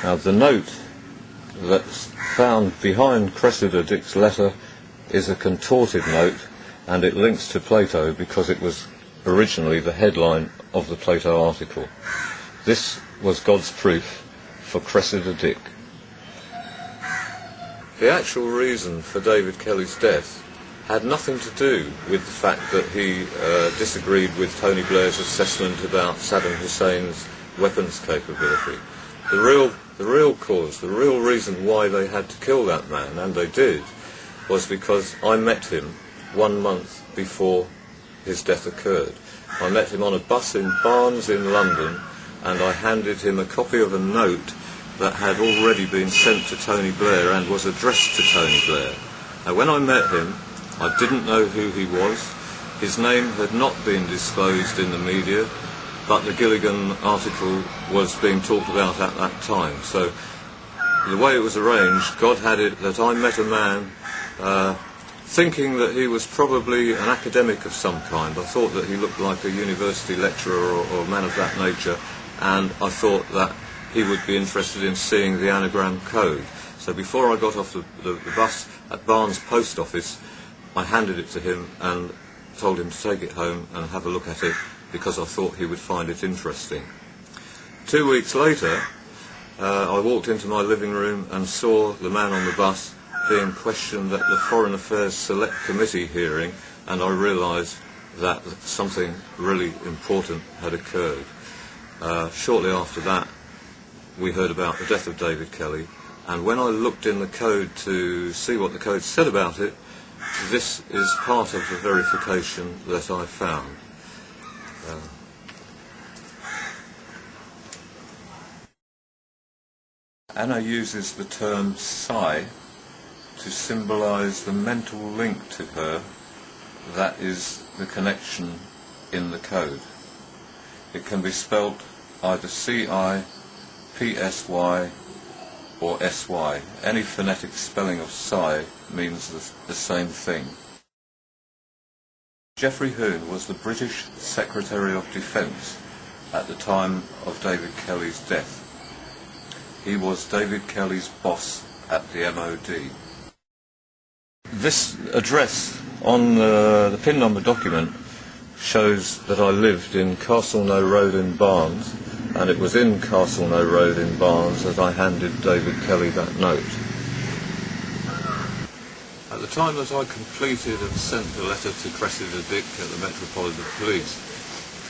Now the note that's found behind Cressida Dick's letter is a contorted note, and it links to Plato because it was originally the headline of the Plato article. This was God's proof for Cressida Dick. The actual reason for David Kelly's death had nothing to do with the fact that he disagreed with Tony Blair's assessment about Saddam Hussein's weapons capability. The real cause, the real reason why they had to kill that man, and they did, was because I met him 1 month before his death occurred. I met him on a bus in Barnes in London, and I handed him a copy of a note that had already been sent to Tony Blair and was addressed to Tony Blair. Now, when I met him, I didn't know who he was. His name had not been disclosed in the media, but the Gilligan article was being talked about at that time. So the way it was arranged, God had it that I met a man thinking that he was probably an academic of some kind. I thought that he looked like a university lecturer or man of that nature, and I thought that he would be interested in seeing the anagram code. So before I got off the bus at Barnes Post Office, I handed it to him and told him to take it home and have a look at it, because I thought he would find it interesting. 2 weeks later, I walked into my living room and saw the man on the bus being questioned at the Foreign Affairs Select Committee hearing, and I realised that something really important had occurred. Shortly after that, we heard about the death of David Kelly, and when I looked in the code to see what the code said about it, this is part of the verification that I found. Anna uses the term psi to symbolise the mental link to her that is the connection in the code. It can be spelt either CI, PSY or SY. Any phonetic spelling of psi means the same thing. Geoffrey Hoon was the British Secretary of Defence at the time of David Kelly's death. He was David Kelly's boss at the MOD. This address on the PIN number document shows that I lived in Castleknow Road in Barnes, and it was in Castleknow Road in Barnes that I handed David Kelly that note. At the time that I completed and sent the letter to Cressida Dick at the Metropolitan Police,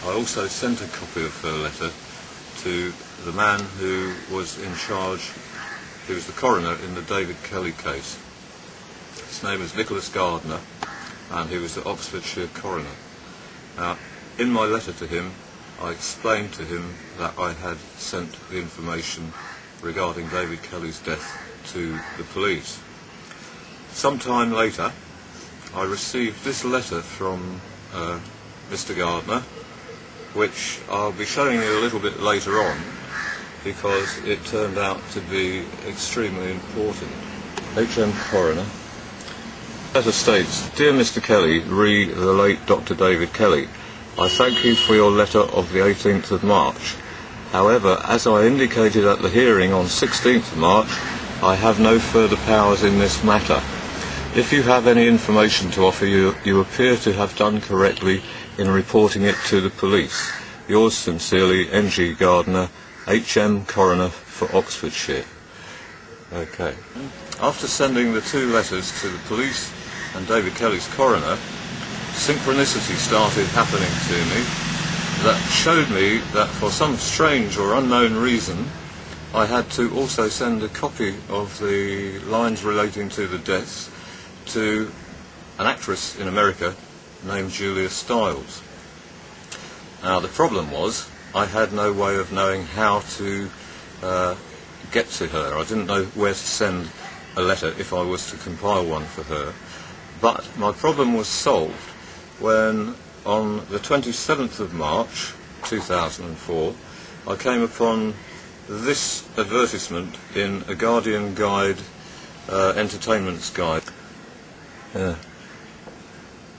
I also sent a copy of her letter to the man who was in charge, who was the coroner in the David Kelly case. His name is Nicholas Gardner, and he was the Oxfordshire coroner. Now, in my letter to him, I explained to him that I had sent the information regarding David Kelly's death to the police. Some time later, I received this letter from Mr. Gardner, which I'll be showing you a little bit later on, because it turned out to be extremely important. HM Coroner. The letter states, "Dear Mr. Kelly, re the late Dr. David Kelly, I thank you for your letter of the 18th of March. However, as I indicated at the hearing on 16th of March, I have no further powers in this matter. If you have any information to offer, you appear to have done correctly in reporting it to the police. Yours sincerely, N.G. Gardner, HM Coroner for Oxfordshire." Okay. After sending the two letters to the police and David Kelly's coroner, synchronicity started happening to me that showed me that for some strange or unknown reason I had to also send a copy of the lines relating to the deaths to an actress in America named Julia Stiles. Now the problem was I had no way of knowing how to get to her. I didn't know where to send a letter if I was to compile one for her. But my problem was solved when on the 27th of March 2004 I came upon this advertisement in a Guardian Guide, Entertainment's Guide.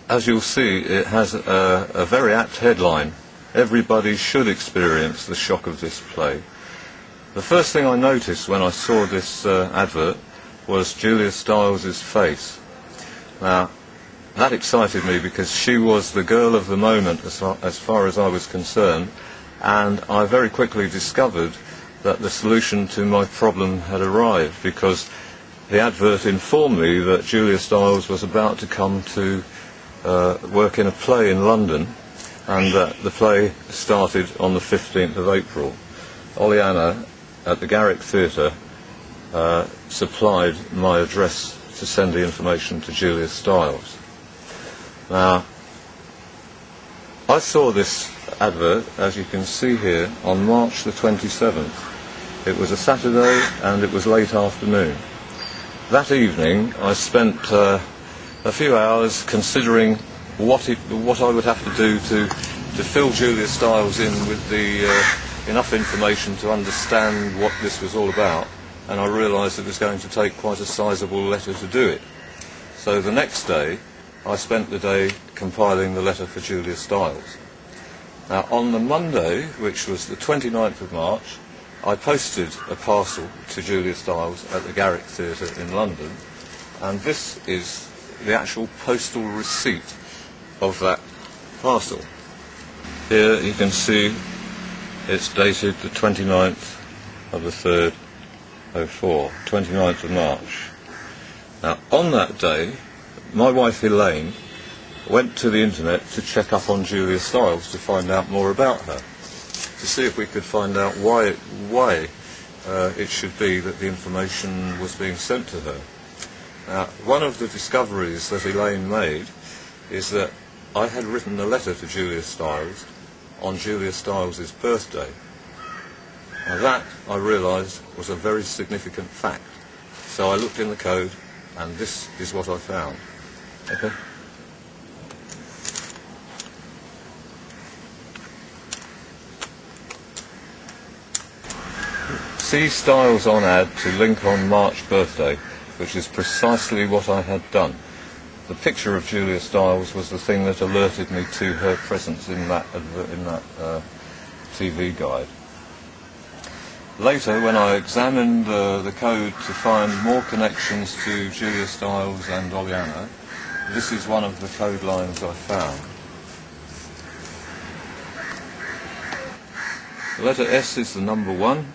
As you'll see, it has a very apt headline: "Everybody should experience the shock of this play." The first thing I noticed when I saw this advert was Julia Stiles' face. Now, that excited me because she was the girl of the moment as far as I was concerned, and I very quickly discovered that the solution to my problem had arrived, because the advert informed me that Julia Stiles was about to come to work in a play in London, and that the play started on the 15th of April. Oleanna at the Garrick Theatre supplied my address to send the information to Julia Stiles. Now, I saw this advert, as you can see here, on March the 27th. It was a Saturday and it was late afternoon. That evening I spent a few hours considering what I would have to do to fill Julia Stiles in with the enough information to understand what this was all about, and I realised it was going to take quite a sizable letter to do it. So the next day I spent the day compiling the letter for Julia Stiles. Now, on the Monday, which was the 29th of March, I posted a parcel to Julia Stiles at the Garrick Theatre in London, and this is the actual postal receipt of that parcel. Here you can see it's dated the 29th of the 3rd, 04, 29th of March. Now, on that day, my wife Elaine went to the internet to check up on Julia Stiles to find out more about her, to see if we could find out why it should be that the information was being sent to her. Now, one of the discoveries that Elaine made is that I had written a letter to Julia Stiles on Julia Stiles' birthday. Now that, I realised, was a very significant fact. So I looked in the code, and this is what I found. Okay? See Stiles on ad to link on March birthday, which is precisely what I had done. The picture of Julia Stiles was the thing that alerted me to her presence in that TV guide. Later, when I examined the code to find more connections to Julia Stiles and Oleanna, this is one of the code lines I found. The letter S is the number 1.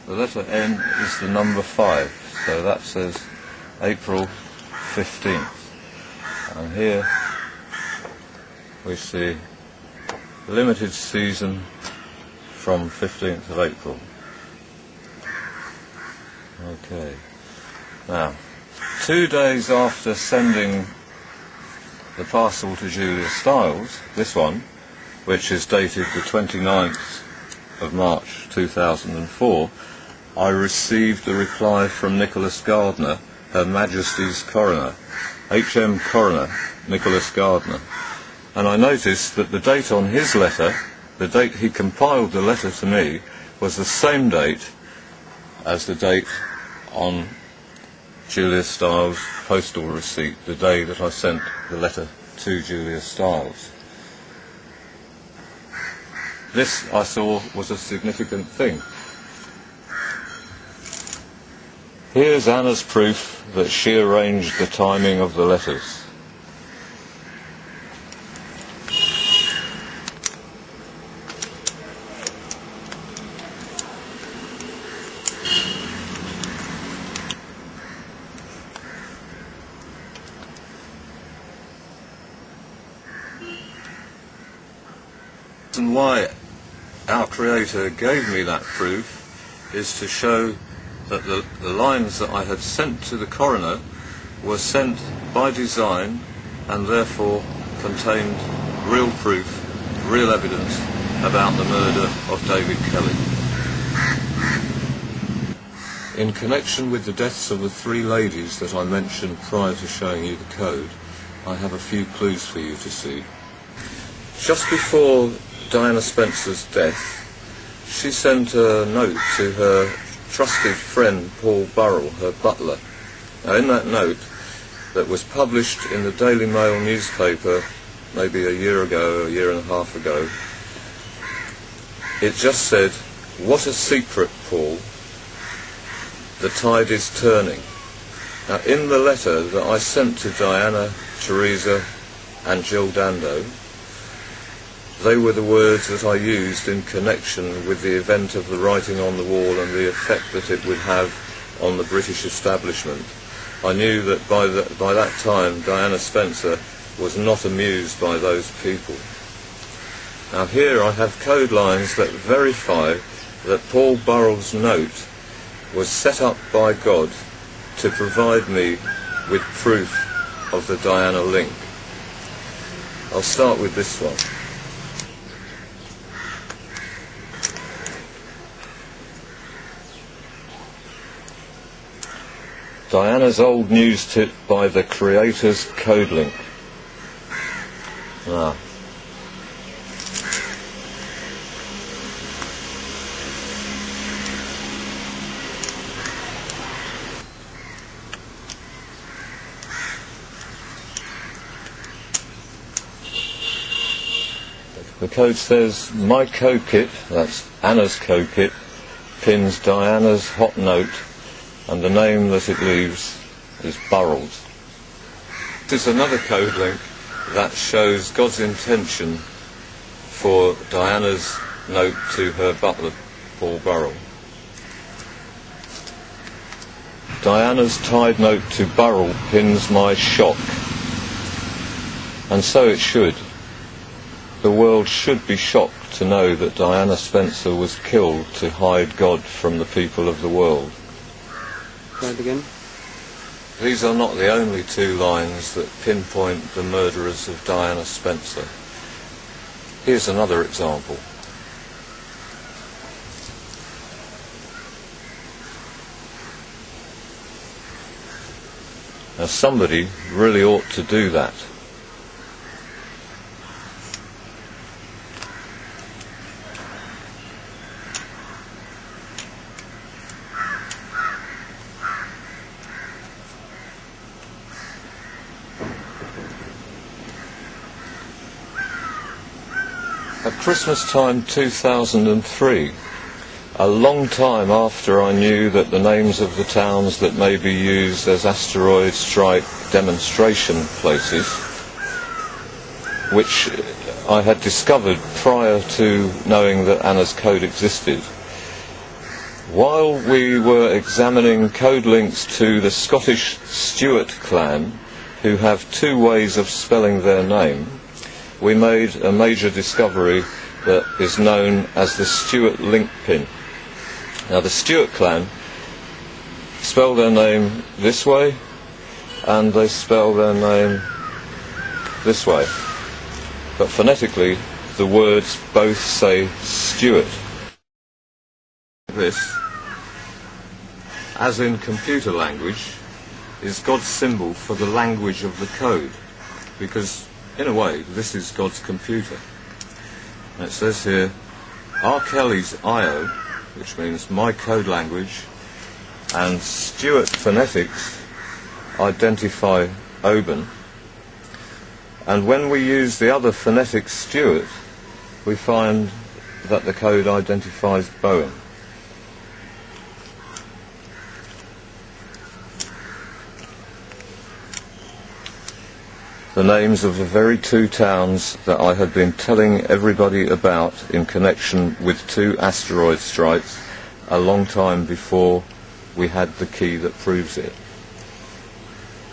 The letter N is the number 5. So that says April 15th. And here we see limited season from 15th of April. Okay. Now, 2 days after sending the parcel to Julia Stiles, this one, which is dated the 29th of March 2004, I received a reply from Nicholas Gardner, Her Majesty's Coroner, H.M. Coroner Nicholas Gardner. And I noticed that the date on his letter, the date he compiled the letter to me, was the same date as the date on Julia Stiles' postal receipt, the day that I sent the letter to Julia Stiles. This, I saw, was a significant thing. Here's Anna's proof that she arranged the timing of the letters. And why our Creator gave me that proof is to show that the lines that I had sent to the coroner were sent by design and therefore contained real proof, real evidence about the murder of David Kelly. In connection with the deaths of the 3 ladies that I mentioned prior to showing you the code, I have a few clues for you to see. Just before Diana Spencer's death, she sent a note to her trusted friend Paul Burrell, her butler. Now, in that note, that was published in the Daily Mail newspaper maybe a year ago, a year and a half ago, it just said, What a secret, Paul. The tide is turning. Now, in the letter that I sent to Diana, Teresa and Jill Dando, they were the words that I used in connection with the event of the writing on the wall and the effect that it would have on the British establishment. I knew that by that time Diana Spencer was not amused by those people. Now here I have code lines that verify that Paul Burrell's note was set up by God to provide me with proof of the Diana link. I'll start with this one. Diana's old news tip by the Creator's code link. The code says, my code kit, that's Anna's code kit, pins Diana's hot note, and the name that it leaves is Burrell's. This is another code link that shows God's intention for Diana's note to her butler, Paul Burrell. Diana's tied note to Burrell pins my shock, and so it should. The world should be shocked to know that Diana Spencer was killed to hide God from the people of the world. Try it again. These are not the only two lines that pinpoint the murderers of Diana Spencer. Here's another example. Now somebody really ought to do that. At Christmas time 2003, a long time after I knew that the names of the towns that may be used as asteroid strike demonstration places, which I had discovered prior to knowing that Anna's code existed, while we were examining code links to the Scottish Stuart clan, who have two ways of spelling their name, we made a major discovery that is known as the Stuart link pin. Now the Stuart clan spell their name this way, and they spell their name this way. But phonetically, the words both say Stuart. This, as in computer language, is God's symbol for the language of the code, because in a way, this is God's computer. And it says here, R. Kelly's IO, which means my code language, and Stuart phonetics identify Oban. And when we use the other phonetic Stuart, we find that the code identifies Bowen. The names of the very two towns that I had been telling everybody about in connection with two asteroid strikes a long time before we had the key that proves it.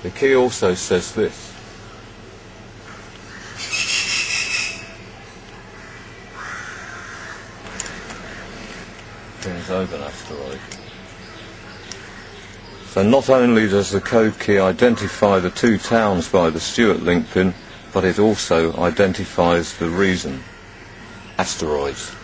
The key also says this. Pins Oban asteroid. So not only does the code key identify the two towns by the Stuart link pin, but it also identifies the reason: asteroids.